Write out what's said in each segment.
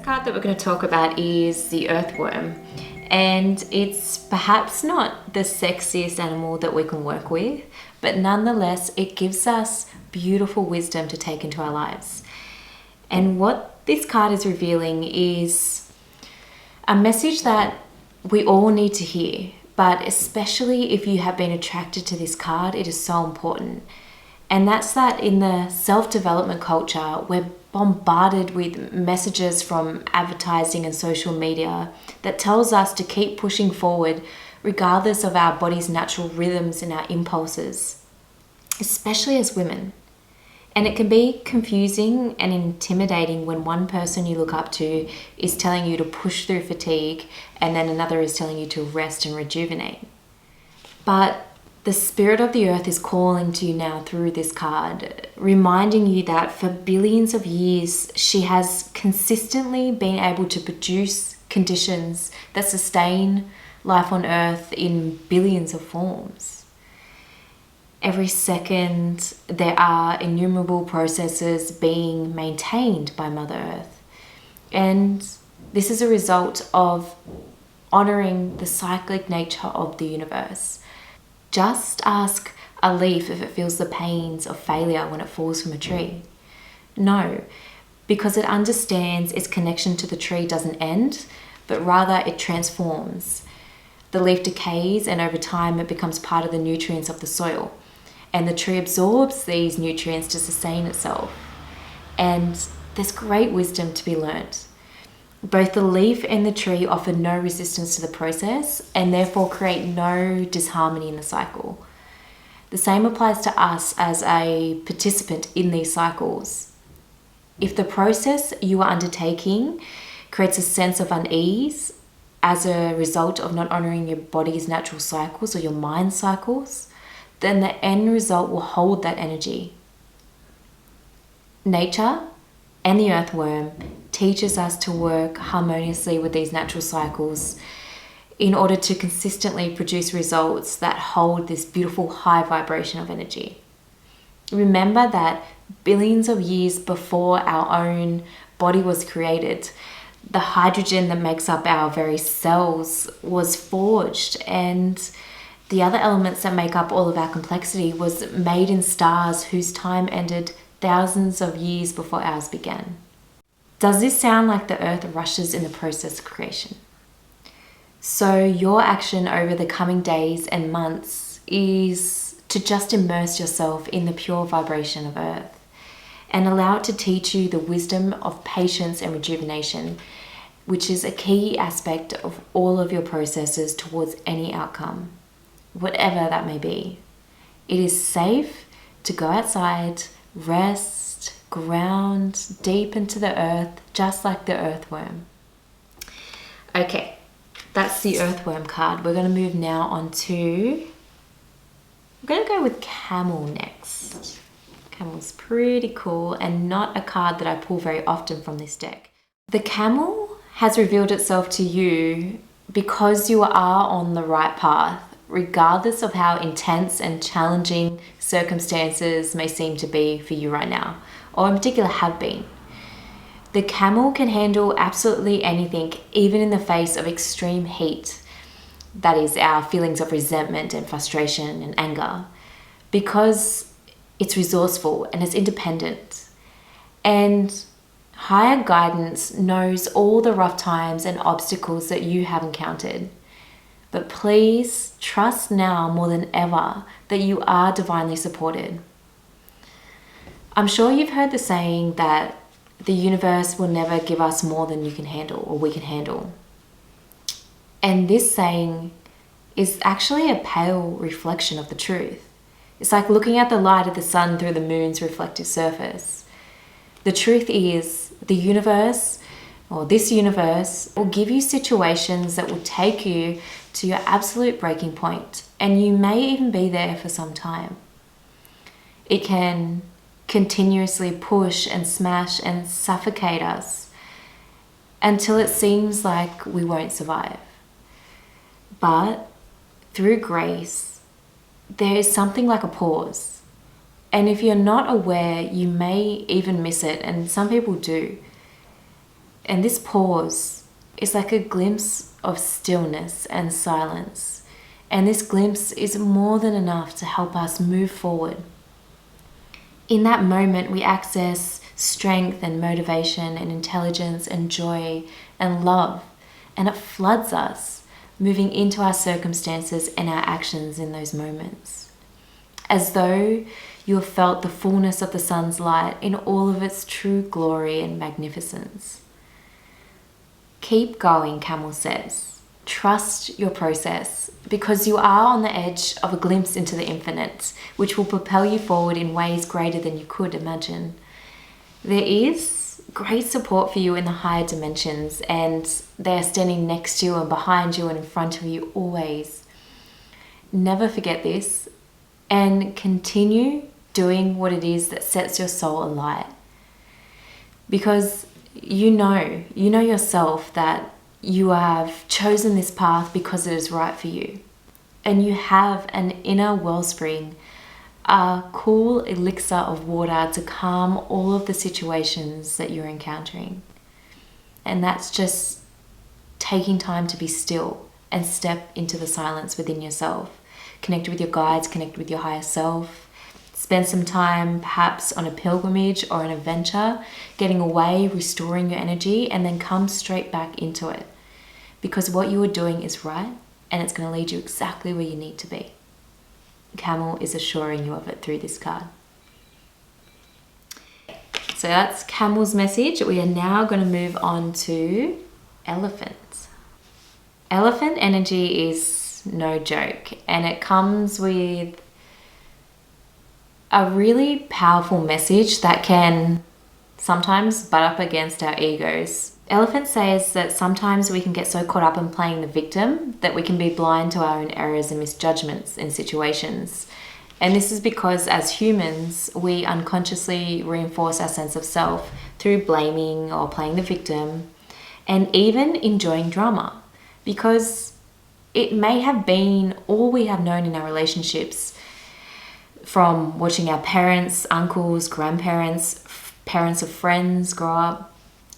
first card that we're going to talk about is the earthworm. And it's perhaps not the sexiest animal that we can work with, but nonetheless, it gives us beautiful wisdom to take into our lives. And what this card is revealing is a message that we all need to hear, but especially if you have been attracted to this card, it is so important. And that's that in the self-development culture, we're bombarded with messages from advertising and social media that tells us to keep pushing forward regardless of our body's natural rhythms and our impulses, especially as women. And it can be confusing and intimidating when one person you look up to is telling you to push through fatigue and then another is telling you to rest and rejuvenate. But the spirit of the earth is calling to you now through this card, reminding you that for billions of years, she has consistently been able to produce conditions that sustain life on earth in billions of forms. Every second, there are innumerable processes being maintained by Mother Earth. And this is a result of honoring the cyclic nature of the universe. Just ask a leaf if it feels the pains of failure when it falls from a tree. No, because it understands its connection to the tree doesn't end, but rather it transforms. The leaf decays and over time it becomes part of the nutrients of the soil. And the tree absorbs these nutrients to sustain itself. And there's great wisdom to be learnt. Both the leaf and the tree offer no resistance to the process and therefore create no disharmony in the cycle. The same applies to us as a participant in these cycles. If the process you are undertaking creates a sense of unease as a result of not honouring your body's natural cycles or your mind cycles, then the end result will hold that energy. Nature and the earthworm teaches us to work harmoniously with these natural cycles in order to consistently produce results that hold this beautiful high vibration of energy. Remember that billions of years before our own body was created, the hydrogen that makes up our very cells was forged, and the other elements that make up all of our complexity was made in stars whose time ended thousands of years before ours began. Does this sound like the earth rushes in the process of creation? So your action over the coming days and months is to just immerse yourself in the pure vibration of earth and allow it to teach you the wisdom of patience and rejuvenation, which is a key aspect of all of your processes towards any outcome, whatever that may be. It is safe to go outside, rest, ground deep into the earth, just like the earthworm. Okay, that's the earthworm card. We're going to move now on to, I'm going to go with camel next. Camel's pretty cool and not a card that I pull very often from this deck. The camel has revealed itself to you because you are on the right path, regardless of how intense and challenging circumstances may seem to be for you right now, or in particular have been. The camel can handle absolutely anything, even in the face of extreme heat. That is our feelings of resentment and frustration and anger, because it's resourceful and it's independent. And higher guidance knows all the rough times and obstacles that you have encountered. But please trust now more than ever that you are divinely supported. I'm sure you've heard the saying that the universe will never give us more than you can handle or we can handle. And this saying is actually a pale reflection of the truth. It's like looking at the light of the sun through the moon's reflective surface. The truth is, the universe, or this universe, will give you situations that will take you to your absolute breaking point, and you may even be there for some time. It can continuously push and smash and suffocate us until it seems like we won't survive. But through grace, there is something like a pause. And if you're not aware, you may even miss it, and some people do. And this pause is like a glimpse of stillness and silence. And this glimpse is more than enough to help us move forward. In that moment, we access strength and motivation and intelligence and joy and love. And it floods us, moving into our circumstances and our actions in those moments. As though you have felt the fullness of the sun's light in all of its true glory and magnificence. Keep going, Camel says. Trust your process, because you are on the edge of a glimpse into the infinite, which will propel you forward in ways greater than you could imagine. There is great support for you in the higher dimensions, and they are standing next to you and behind you and in front of you always. Never forget this, and continue doing what it is that sets your soul alight. Because you know yourself that you have chosen this path because it is right for you. And you have an inner wellspring, a cool elixir of water to calm all of the situations that you're encountering. And that's just taking time to be still and step into the silence within yourself. Connect with your guides, connect with your higher self. Spend some time perhaps on a pilgrimage or an adventure, getting away, restoring your energy, and then come straight back into it. Because what you are doing is right, and it's going to lead you exactly where you need to be. Camel is assuring you of it through this card. So that's Camel's message. We are now going to move on to Elephant. Elephant energy is no joke, and it comes with a really powerful message that can sometimes butt up against our egos. Elephant says that sometimes we can get so caught up in playing the victim that we can be blind to our own errors and misjudgments in situations. And this is because as humans, we unconsciously reinforce our sense of self through blaming or playing the victim, and even enjoying drama, because it may have been all we have known in our relationships, from watching our parents, uncles, grandparents, parents of friends grow up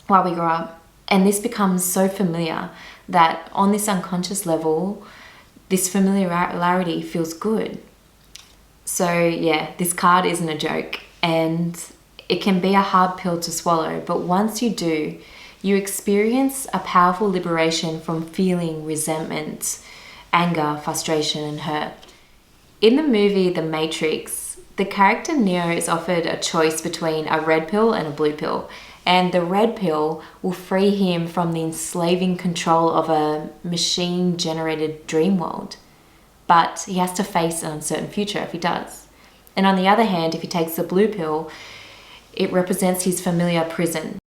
while we grow up. And this becomes so familiar that on this unconscious level, this familiarity feels good. So yeah, this card isn't a joke, and it can be a hard pill to swallow, but once you do, you experience a powerful liberation from feeling resentment, anger, frustration, and hurt. In the movie The Matrix, the character Neo is offered a choice between a red pill and a blue pill, and the red pill will free him from the enslaving control of a machine-generated dream world. But he has to face an uncertain future if he does. And on the other hand, if he takes the blue pill, it represents his familiar prison.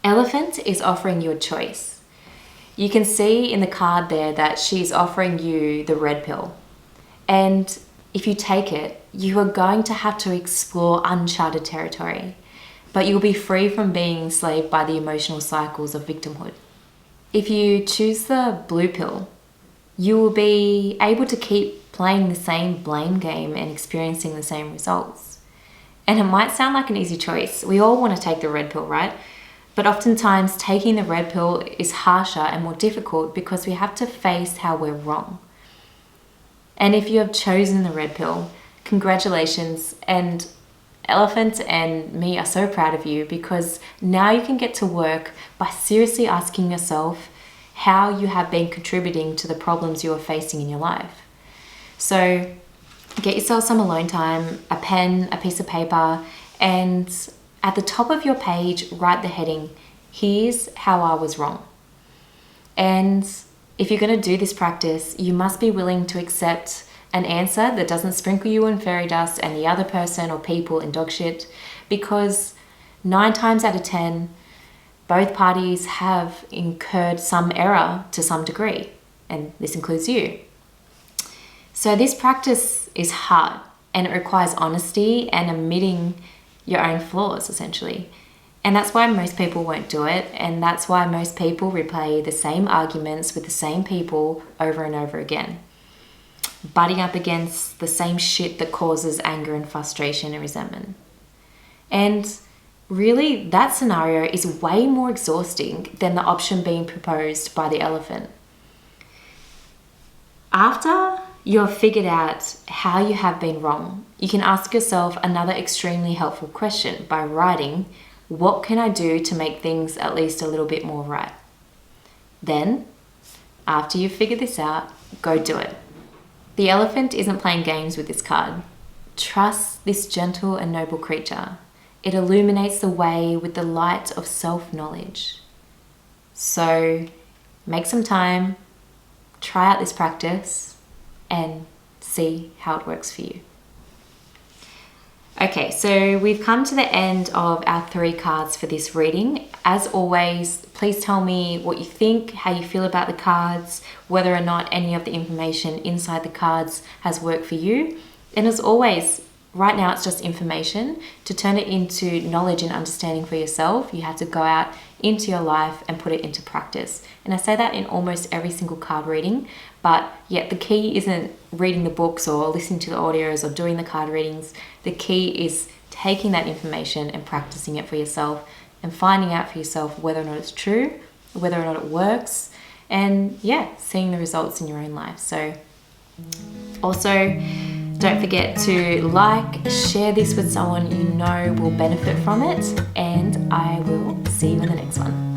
Elephant is offering you a choice. You can see in the card there that she's offering you the red pill. And if you take it, you are going to have to explore uncharted territory, but you'll be free from being enslaved by the emotional cycles of victimhood. If you choose the blue pill, you will be able to keep playing the same blame game and experiencing the same results. And it might sound like an easy choice. We all want to take the red pill, right? But oftentimes taking the red pill is harsher and more difficult because we have to face how we're wrong. And if you have chosen the red pill, congratulations, and Elephant and me are so proud of you, because now you can get to work by seriously asking yourself how you have been contributing to the problems you are facing in your life. So get yourself some alone time, a pen, a piece of paper, and at the top of your page, write the heading, "Here's how I was wrong." And if you're going to do this practice, you must be willing to accept an answer that doesn't sprinkle you in fairy dust and the other person or people in dog shit, because 9 times out of 10, both parties have incurred some error to some degree, and this includes you. So this practice is hard, and it requires honesty and admitting your own flaws, essentially. And that's why most people won't do it, and that's why most people replay the same arguments with the same people over and over again, butting up against the same shit that causes anger and frustration and resentment. And really that scenario is way more exhausting than the option being proposed by the elephant. After you've figured out how you have been wrong, you can ask yourself another extremely helpful question by writing, what can I do to make things at least a little bit more right? Then, after you've figured this out, go do it. The elephant isn't playing games with this card. Trust this gentle and noble creature. It illuminates the way with the light of self-knowledge. So, make some time, try out this practice, and see how it works for you. Okay, so we've come to the end of our 3 cards for this reading. As always, please tell me what you think, how you feel about the cards, whether or not any of the information inside the cards has worked for you. And as always, right now it's just information. To turn it into knowledge and understanding for yourself, you have to go out into your life and put it into practice. And I say that in almost every single card reading, but yet the key isn't reading the books or listening to the audios or doing the card readings. The key is taking that information and practicing it for yourself and finding out for yourself whether or not it's true, whether or not it works, and seeing the results in your own life. So also, don't forget to share this with someone you know will benefit from it, and I will see you in the next one.